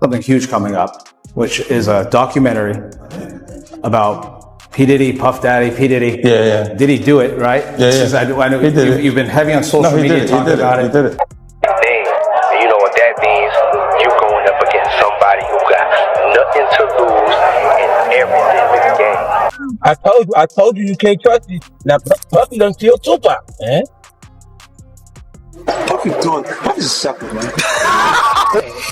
something huge coming up, which is a documentary about P. Diddy, Puff Daddy, P. Diddy. Yeah. Did he do it, right? Yeah. I know you've been heavy on social media talking about it. He did it. And you know what that means? You going up against somebody who got nothing to lose and everything to gain. I told you can't trust you. Now Puffy done killed Chhupa, man. Puffy's a sucker, man.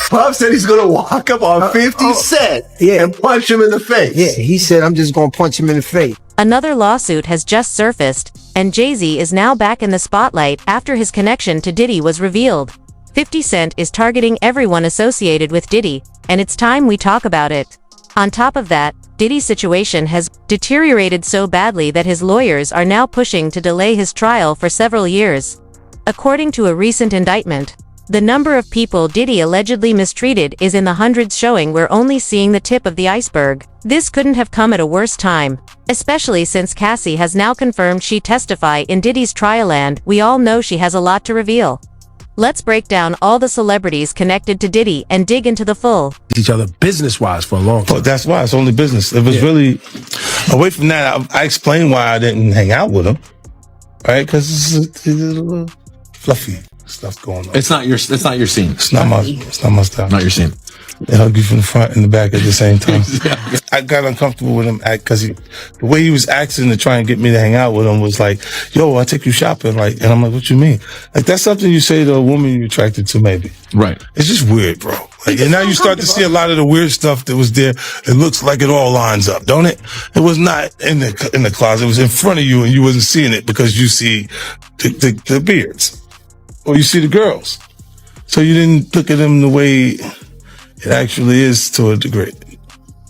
Puff said he's gonna walk up on 50 Cent and punch him in the face. Yeah, he said, I'm just gonna punch him in the face. Another lawsuit has just surfaced, and Jay-Z is now back in the spotlight after his connection to Diddy was revealed. 50 Cent is targeting everyone associated with Diddy, and it's time we talk about it. On top of that, Diddy's situation has deteriorated so badly that his lawyers are now pushing to delay his trial for several years. According to a recent indictment, the number of people Diddy allegedly mistreated is in the hundreds, showing we're only seeing the tip of the iceberg. This couldn't have come at a worse time, especially since Cassie has now confirmed she'd testify in Diddy's trial, and we all know she has a lot to reveal. Let's break down all the celebrities connected to Diddy and dig into the full. Each other business-wise for a long time. But that's why it's only business. It was really, away from that, I explained why I didn't hang out with him, right? Because it's a little fluffy stuff going on. It's not your scene. It's not my style. Not your scene. They hug you from the front and the back at the same time. I got uncomfortable with him because the way he was acting to try and get me to hang out with him was like, yo, I'll take you shopping. Like, and I'm like, what you mean? Like, that's something you say to a woman you're attracted to, maybe. Right. It's just weird, bro. Like, and now you start to see a lot of the weird stuff that was there. It looks like it all lines up, don't it? It was not in the closet. It was in front of you and you wasn't seeing it because you see the beards or you see the girls. So you didn't look at them the way it actually is to a degree.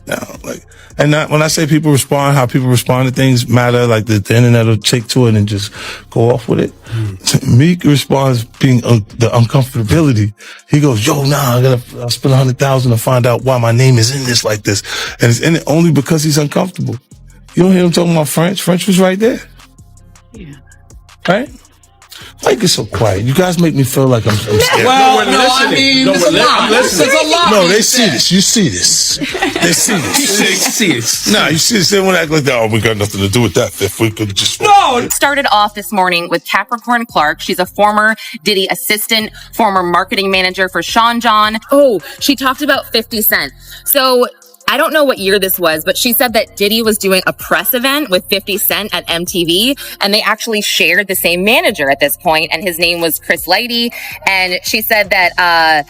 Now, like, and when I say people respond, how people respond to things matter, like the internet will take to it and just go off with it. Meek responds being the uncomfortability. He goes, yo, I'll spend $100,000 to find out why my name is in this like this. And it's in it only because he's uncomfortable. You don't hear him talking about French. French was right there. Yeah. Right? Why you get so quiet? You guys make me feel like I'm scared. Well, no, I mean, there's a lot. There's a lot. No, they see this. You see this. They see this. You see this. Nah, you see this. They won't act like that. Oh, we got nothing to do with that. If we could just... No! Started off this morning with Capricorn Clark. She's a former Diddy assistant, former marketing manager for Sean John. Oh, she talked about 50 Cent. So... I don't know what year this was, but she said that Diddy was doing a press event with 50 Cent at MTV, and they actually shared the same manager at this point, and his name was Chris Lighty. And she said that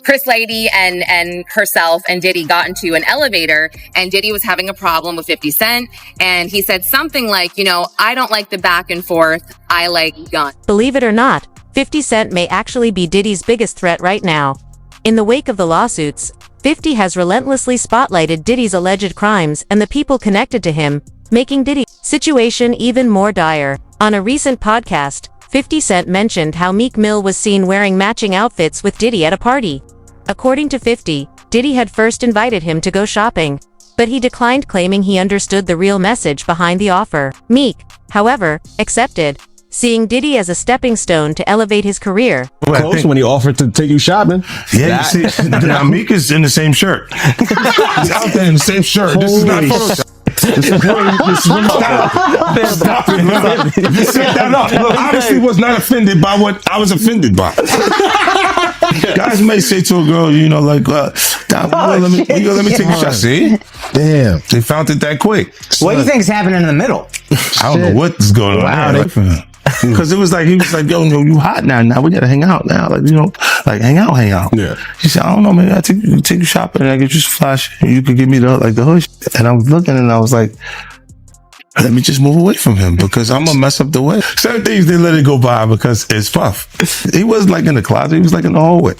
Chris Lighty and herself and Diddy got into an elevator, and Diddy was having a problem with 50 Cent, and he said something like, I don't like the back and forth, I like guns. Believe it or not, 50 Cent may actually be Diddy's biggest threat right now. In the wake of the lawsuits, 50 has relentlessly spotlighted Diddy's alleged crimes and the people connected to him, making Diddy's situation even more dire. On a recent podcast, 50 Cent mentioned how Meek Mill was seen wearing matching outfits with Diddy at a party. According to 50, Diddy had first invited him to go shopping, but he declined, claiming he understood the real message behind the offer. Meek, however, accepted, seeing Diddy as a stepping stone to elevate his career. Close when he offered to take you shopping. Yeah, you see, now Meek is in the same shirt. He's out there in the same shirt. This is not Photoshop. This is Stop it. You set that up. Look, obviously was not offended by what I was offended by. Guys may say to a girl, let me take a shot. See? Damn. They found it that quick. What do you think is happening in the middle? I don't know what is going on. Wow, because it was like, he was like, yo, you hot now. Now we got to hang out now. Like, hang out. Yeah. He said, I don't know, maybe I'll take you shopping and I get you some flash and you could give me the hood. And I was looking and I was like, let me just move away from him because I'm going to mess up the way. Certain things, they let it go by because it's Puff. He wasn't like in the closet. He was like in the hallway.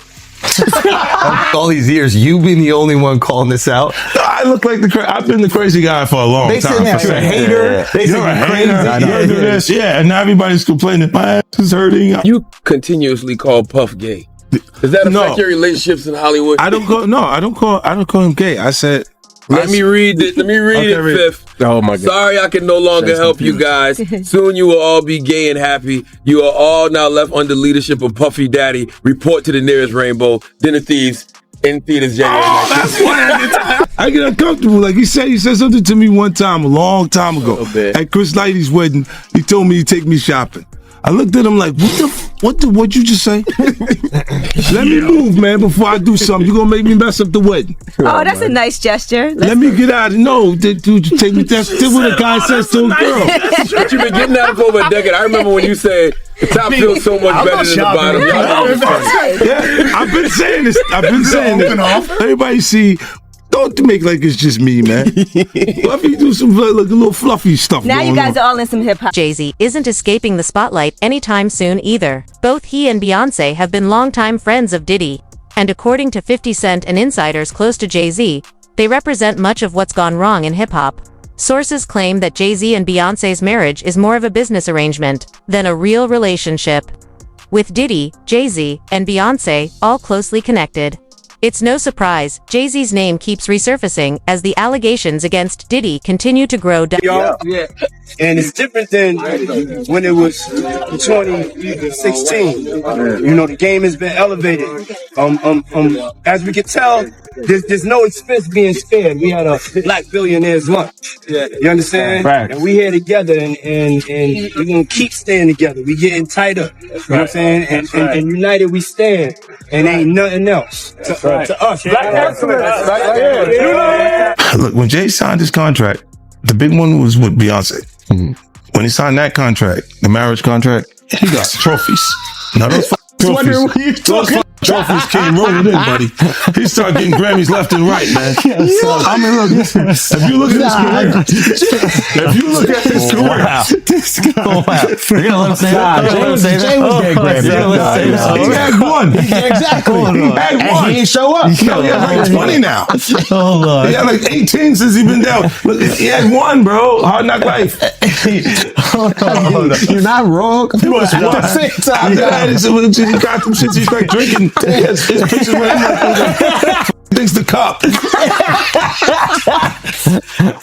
All these years, you've been the only one calling this out. No, I look like I've been the crazy guy for a long time. They said you're a hater. They said you're crazy. You're do this. Yeah, and now everybody's complaining. My ass is hurting. You continuously call Puff gay. Does that affect your relationships in Hollywood? I don't call him gay. I said, Let me read it, Fifth. Oh my God. Sorry I can no longer help you guys. Soon you will all be gay and happy. You are all now left under leadership of Puffy Daddy. Report to the nearest rainbow. Dinner thieves. in theaters January 19th. That's why I get uncomfortable. Like he said something to me one time, a long time ago, at Chris Lighty's wedding. He told me he'd take me shopping. I looked at him like, what'd you just say? Let me move, man, before I do something. You're gonna make me mess up the wedding. Oh, that's a nice gesture. Let me get out of no, dude, take me. That's what a guy says to a girl. But you've been getting out for over a decade. I remember when you said the top feels so much better than the bottom. Yeah, I've been saying this. Everybody see. Don't make like it's just me, man. Fluffy do some like a little fluffy stuff. Now you guys are all in some hip hop. Jay-Z isn't escaping the spotlight anytime soon either. Both he and Beyonce have been longtime friends of Diddy. And according to 50 Cent and insiders close to Jay-Z, they represent much of what's gone wrong in hip-hop. Sources claim that Jay-Z and Beyonce's marriage is more of a business arrangement than a real relationship. With Diddy, Jay-Z, and Beyonce all closely connected. It's no surprise, Jay-Z's name keeps resurfacing as the allegations against Diddy continue to grow. Yeah. And it's different than when it was 2016. You know, the game has been elevated. As we can tell, there's no expense being spared. We had a black billionaires lunch. You understand? Right. And we here together, and we're gonna keep staying together. We getting tighter. You know what I'm saying? And united we stand. And ain't nothing else to us. Look, when Jay signed his contract, the big one was with Beyonce. When he signed that contract, the marriage contract, he got trophies. Now those trophies came rolling in, buddy. He started getting Grammys left and right, man. I mean, look, if you look at his career, Jay was getting Grammys. He had one. Exactly. He had one. He ain't show up. He had like 20 now. He had like 18 since he been down. Look, he had one, bro. Hard Knock Life. You're not wrong. He was one. He got them shits. He's like drinking. His pictures with him. Thinks the cup.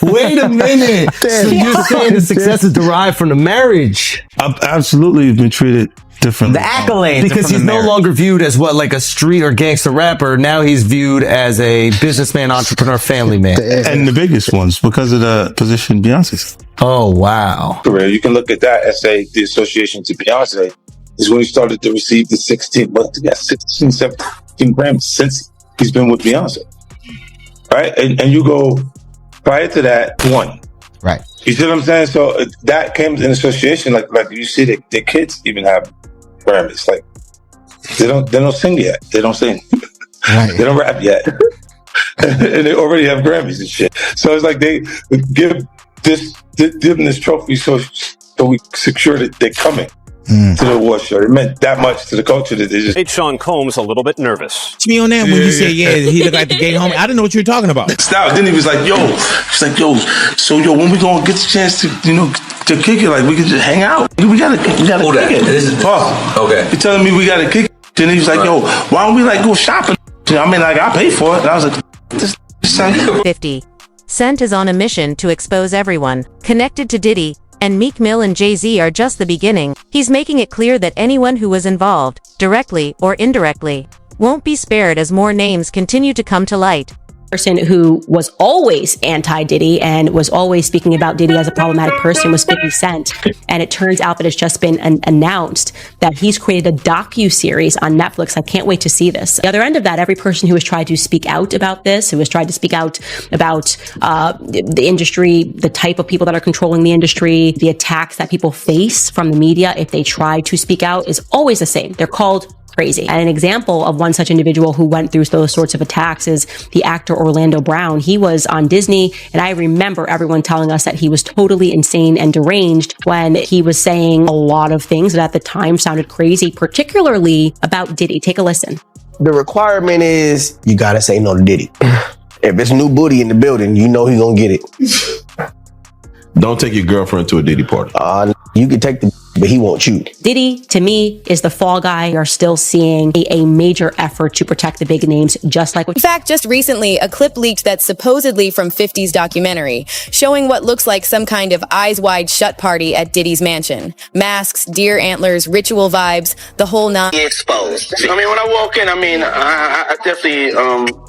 Wait a minute. So you're saying the success is derived from the marriage? Absolutely, been treated differently. The accolades. Because he's no longer viewed as what, like a street or gangster rapper. Now he's viewed as a businessman, entrepreneur, family man. And the biggest ones because of the position Beyonce's. Oh, wow. Career. You can look at that as say the association to Beyonce is when he started to receive the 16 17 Grammys since he's been with Beyonce. Right? And you go prior to that, one. Right. You see what I'm saying? So that came in association, like you see that their kids even have Grammys. Like they don't sing yet. They don't sing. Right. They don't rap yet. And they already have Grammys and shit. So it's like they give them this trophy so we secure that they're coming to the award show. It meant that much to the culture that they just made Sean Combs a little bit nervous. To me on that when you said, he looked like the gay homie. I didn't know what you were talking about. Stop. Then he was like, so when we gonna get the chance to kick it, like we can just hang out. We gotta kick it. This is okay. You're telling me we gotta kick it. Then he was like, why don't we like go shopping? I mean, like I pay for it. And I was like, this 50 Cent is on a mission to expose everyone connected to Diddy, and Meek Mill and Jay-Z are just the beginning. He's making it clear that anyone who was involved, directly or indirectly, won't be spared as more names continue to come to light. Person who was always anti-Diddy and was always speaking about Diddy as a problematic person was 50 Cent. And it turns out that it's just been announced that he's created a docu-series on Netflix. I can't wait to see this. The other end of that, every person who has tried to speak out about this, who has tried to speak out about the industry, the type of people that are controlling the industry, the attacks that people face from the media if they try to speak out, is always the same. They're called crazy. And an example of one such individual who went through those sorts of attacks is the actor Orlando Brown. He was on Disney, and I remember everyone telling us that he was totally insane and deranged when he was saying a lot of things that at the time sounded crazy, particularly about Diddy. Take a listen. The requirement is you gotta say no to Diddy. If it's new booty in the building, you know he gonna get it. Don't take your girlfriend to a Diddy party. You can take the but he won't shoot. Diddy, to me, is the fall guy. We are still seeing a major effort to protect the big names, just like... In fact, just recently, a clip leaked that's supposedly from 50's documentary, showing what looks like some kind of eyes wide shut party at Diddy's mansion. Masks, deer antlers, ritual vibes, the whole nine. Exposed. I mean, when I walk in, I definitely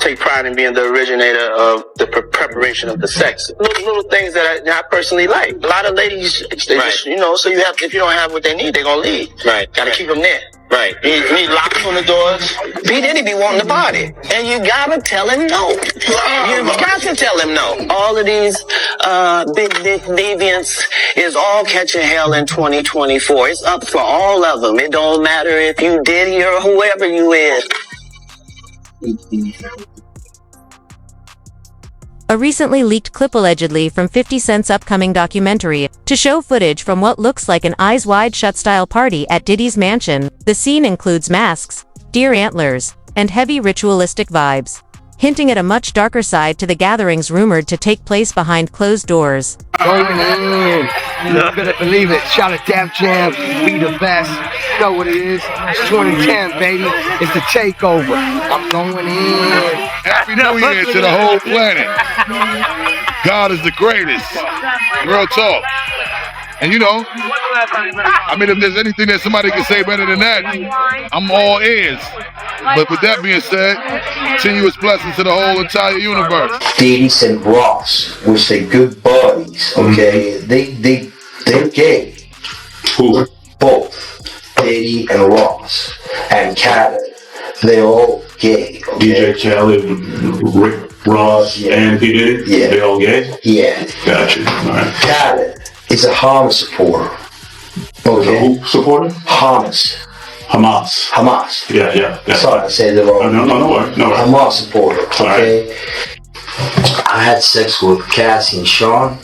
take pride in being the originator of the preparation of the sex. Little things that I personally like. A lot of ladies, they just, you know, so you have, if you don't have what they need, they're gonna leave. Right. Gotta keep them there. Right. You need locks on the doors. P. Diddy be wanting to party. And you gotta tell him no. You got to tell him no. All of these big deviants is all catching hell in 2024. It's up for all of them. It don't matter if you Diddy or whoever you is. A recently leaked clip allegedly from 50 Cent's upcoming documentary to show footage from what looks like an eyes wide shut style party at Diddy's mansion. The scene includes masks, deer antlers, and heavy ritualistic vibes, hinting at a much darker side to the gatherings rumored to take place behind closed doors. Going in. You better believe it. Shout at Def Jam. We the best. You know what it is. It's 2010, baby. It's the takeover. I'm going in. Happy New Year to the whole planet. God is the greatest. Real talk. And you know, I mean, if there's anything that somebody can say better than that, I'm all ears. But with that being said, continuous blessings to the whole entire universe. Diddy and Ross, which they good buddies, okay? They're gay. Who? Both. Diddy and Ross. And Khaled. They're all gay. Okay? DJ Khaled, Rick Ross, and P. Diddy? Yeah. They all gay? Yeah. Gotcha. All right. Khaled is a Hamas supporter. Okay? Who supporter? Hamas. Yeah. Sorry, I said it wrong. No worries. Hamas supporter. Okay? Right. I had sex with Cassie and Sean.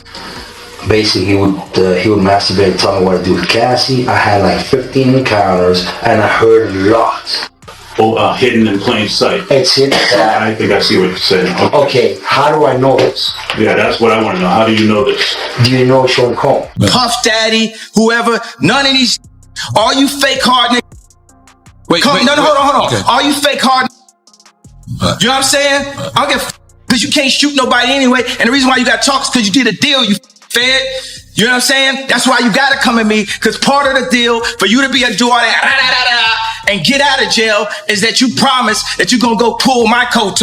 Basically, he would masturbate and tell me what to do with Cassie. I had like 15 encounters, and I heard a lot. Hidden in plain sight. It's hidden. I think I see what you're saying. Okay, how do I know this? Yeah, that's what I want to know. How do you know this? Do you know Sean Combs? Puff Daddy, whoever, none of these, all you fake hard niggas. Hold on. Okay. All you fake hard, you know what I'm saying? I don't get because you can't shoot nobody anyway, and the reason why you got to talk is because you did a deal, you fed. You know what I'm saying? That's why you got to come at me, because part of the deal for you to be a do all that and get out of jail is that you promise that you're going to go pull my coat.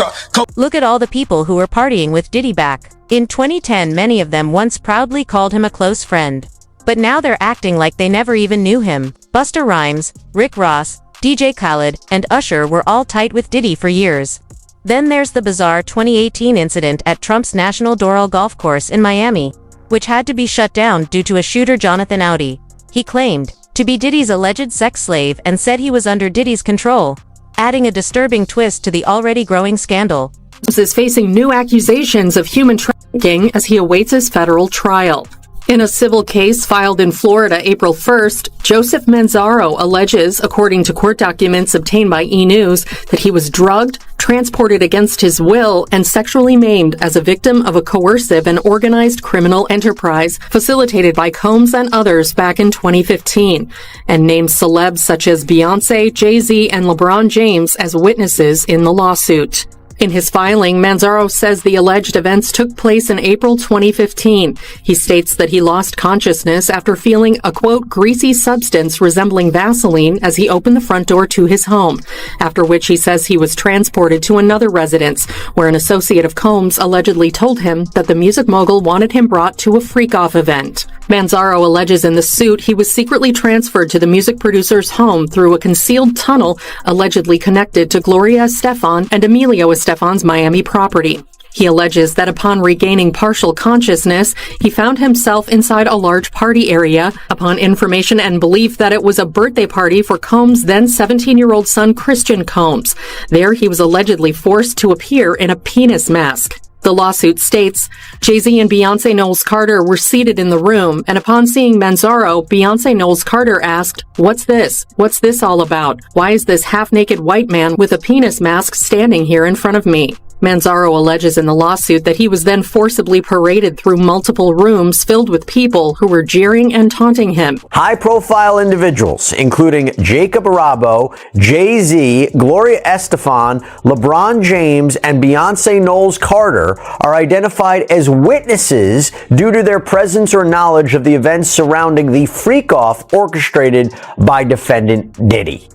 Look at all the people who were partying with Diddy back in 2010. Many of them once proudly called him a close friend, but now they're acting like they never even knew him. Busta Rhymes, Rick Ross, DJ Khaled, and Usher were all tight with Diddy for years. Then there's the bizarre 2018 incident at Trump's National Doral Golf Course in Miami, which had to be shut down due to a shooter, Jonathan Audi. He claimed to be Diddy's alleged sex slave and said he was under Diddy's control, adding a disturbing twist to the already growing scandal. Is facing new accusations of human trafficking as he awaits his federal trial. In a civil case filed in Florida April 1st, Joseph Manzaro alleges, according to court documents obtained by E! News, that he was drugged, transported against his will, and sexually maimed as a victim of a coercive and organized criminal enterprise facilitated by Combs and others back in 2015, and named celebs such as Beyonce, Jay-Z, and LeBron James as witnesses in the lawsuit. In his filing, Manzaro says the alleged events took place in April 2015. He states that he lost consciousness after feeling a, quote, greasy substance resembling Vaseline as he opened the front door to his home, after which he says he was transported to another residence, where an associate of Combs allegedly told him that the music mogul wanted him brought to a freak-off event. Manzaro alleges in the suit he was secretly transferred to the music producer's home through a concealed tunnel allegedly connected to Gloria Estefan and Emilio Estefan's Miami property. He alleges that upon regaining partial consciousness, he found himself inside a large party area upon information and belief that it was a birthday party for Combs' then 17-year-old son Christian Combs. There he was allegedly forced to appear in a penis mask. The lawsuit states, Jay-Z and Beyonce Knowles Carter were seated in the room, and upon seeing Manzaro, Beyonce Knowles Carter asked, "What's this? What's this all about? Why is this half-naked white man with a penis mask standing here in front of me?" Manzaro alleges in the lawsuit that he was then forcibly paraded through multiple rooms filled with people who were jeering and taunting him. High-profile individuals, including Jacob Arabo, Jay-Z, Gloria Estefan, LeBron James, and Beyonce Knowles Carter, are identified as witnesses due to their presence or knowledge of the events surrounding the freak-off orchestrated by defendant Diddy.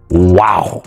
Wow.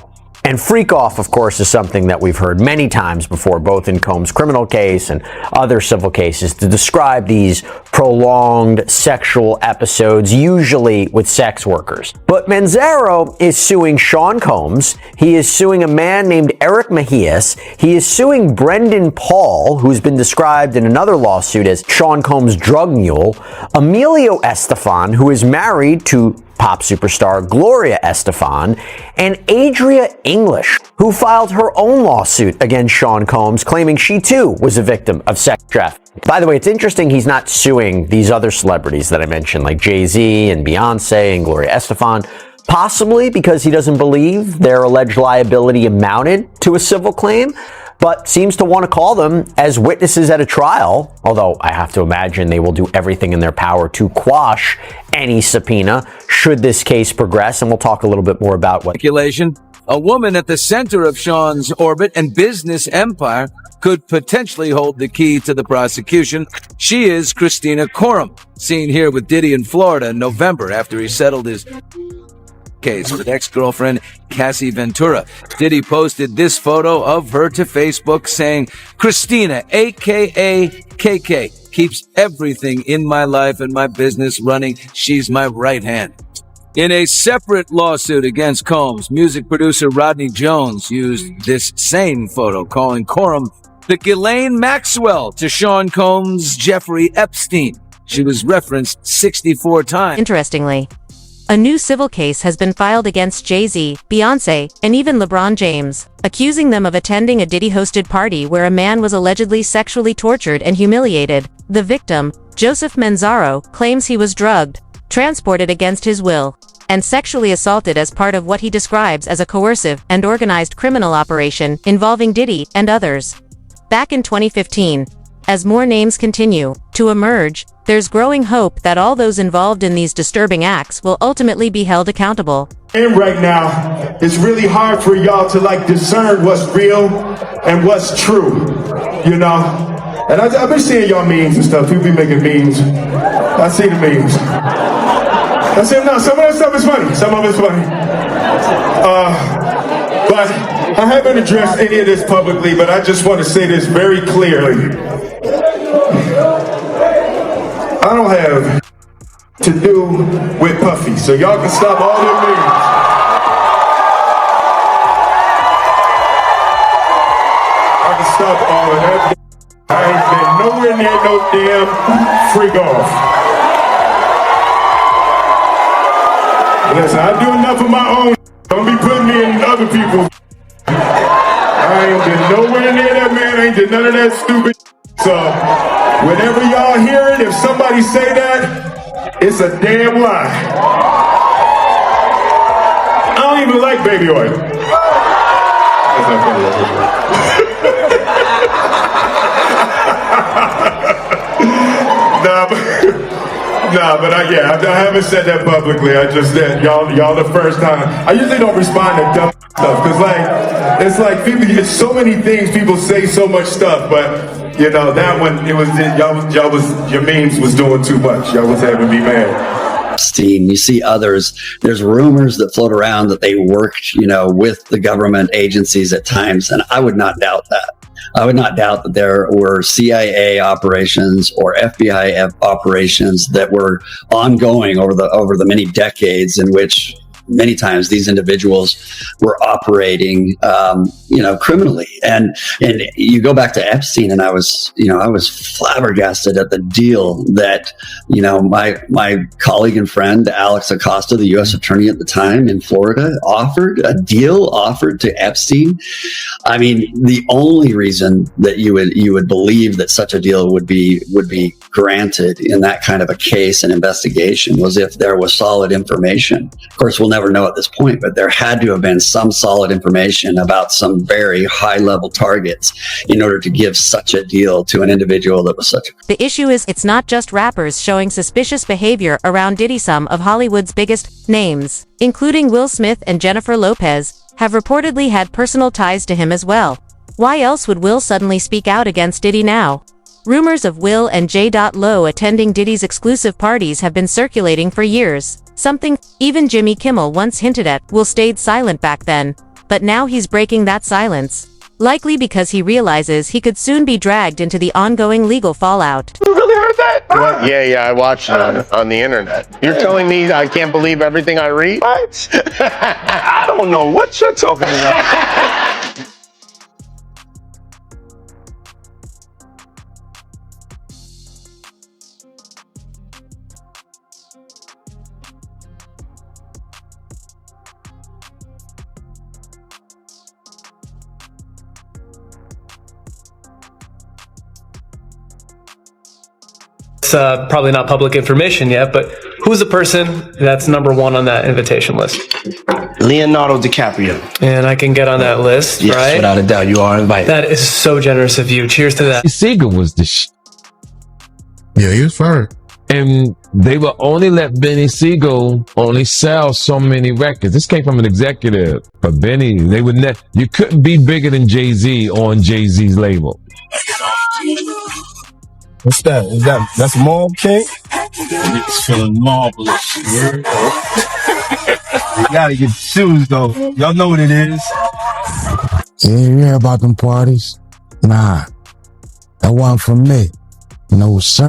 And freak off, of course, is something that we've heard many times before, both in Combs' criminal case and other civil cases, to describe these prolonged sexual episodes, usually with sex workers. But Manzaro is suing Sean Combs. He is suing a man named Eric Mejias. He is suing Brendan Paul, who's been described in another lawsuit as Sean Combs' drug mule, Emilio Estefan, who is married to pop superstar Gloria Estefan, and Adria English, who filed her own lawsuit against Sean Combs, claiming she too was a victim of sex trafficking. By the way, it's interesting he's not suing these other celebrities that I mentioned, like Jay-Z and Beyonce and Gloria Estefan, possibly because he doesn't believe their alleged liability amounted to a civil claim, but seems to want to call them as witnesses at a trial, although I have to imagine they will do everything in their power to quash any subpoena should this case progress, and we'll talk a little bit more about what. Speculation. A woman at the center of Sean's orbit and business empire could potentially hold the key to the prosecution. She is Christina Courtroom, seen here with Diddy in Florida in November after he settled his case with ex-girlfriend Cassie Ventura. Diddy posted this photo of her to Facebook saying, Christina, aka KK, keeps everything in my life and my business running. She's my right hand. In a separate lawsuit against Combs, music producer Rodney Jones used this same photo, calling Courtroom the Ghislaine Maxwell to Sean Combs' Jeffrey Epstein. She was referenced 64 times. Interestingly, a new civil case has been filed against Jay-Z, Beyonce, and even LeBron James, accusing them of attending a Diddy-hosted party where a man was allegedly sexually tortured and humiliated. The victim, Joseph Manzaro, claims he was drugged, transported against his will, and sexually assaulted as part of what he describes as a coercive and organized criminal operation involving Diddy and others. Back in 2015, as more names continue to emerge, there's growing hope that all those involved in these disturbing acts will ultimately be held accountable. And right now, it's really hard for y'all to discern what's real and what's true, you know? And I've been seeing y'all memes and stuff. People be making memes. I see the memes. I see them now. Some of that stuff is funny. Some of it's funny. But I haven't addressed any of this publicly, but I just want to say this very clearly. I don't have to do with Puffy, so y'all can stop all their meetings. I can stop all of that. I ain't been nowhere near no damn freak off. Listen, I do enough of my own. Don't be putting me in other people's. I ain't been nowhere near that man. I ain't did none of that stupid. So, whenever y'all hear it, if somebody say that, it's a damn lie. I don't even like baby oil. That's not funny. But I haven't said that publicly. I just said y'all the first time. I usually don't respond to dumb stuff because it's like people. It's so many things people say, so much stuff, but. You know, that one, it was, your memes was doing too much. Y'all was having me mad. Epstein, you see others. There's rumors that float around that they worked, with the government agencies at times, and I would not doubt that. I would not doubt that there were CIA operations or FBI operations that were ongoing over the many decades in which many times these individuals were operating, criminally. And you go back to Epstein, and I was flabbergasted at the deal that, my colleague and friend, Alex Acosta, the U.S. attorney at the time in Florida, offered to Epstein. I mean, the only reason that you would believe that such a deal would be granted in that kind of a case and investigation was if there was solid information. Of course, we'll never know at this point, but there had to have been some solid information about some very high level targets in order to give such a deal to an individual that was such a... The issue is it's not just rappers showing suspicious behavior around Diddy. Some of Hollywood's biggest names, including Will Smith and Jennifer Lopez, have reportedly had personal ties to him as well. Why else would Will suddenly speak out against Diddy now? Rumors of Will and J.Lo attending Diddy's exclusive parties have been circulating for years, something even Jimmy Kimmel once hinted at. Will stayed silent back then, but now he's breaking that silence. Likely because he realizes he could soon be dragged into the ongoing legal fallout. You really heard that? What? Yeah, I watched it on the internet. You're telling me I can't believe everything I read? What? I don't know what you're talking about. It's probably not public information yet, but who's the person that's #1 on that invitation list? Leonardo DiCaprio. And I can get on that list, Yes, right? without a doubt, you are invited. That is so generous of you. Cheers to that. Siegel was the Yeah, he was fire. And they will only let Benny Siegel only sell so many records. This came from an executive. But Benny, they would you couldn't be bigger than Jay-Z on Jay-Z's label. What's that? That's Mob King? It's feeling marvelous. You gotta get shoes though. Y'all know what it is. Yeah, you hear about them parties? Nah, that wasn't for me. No, sir.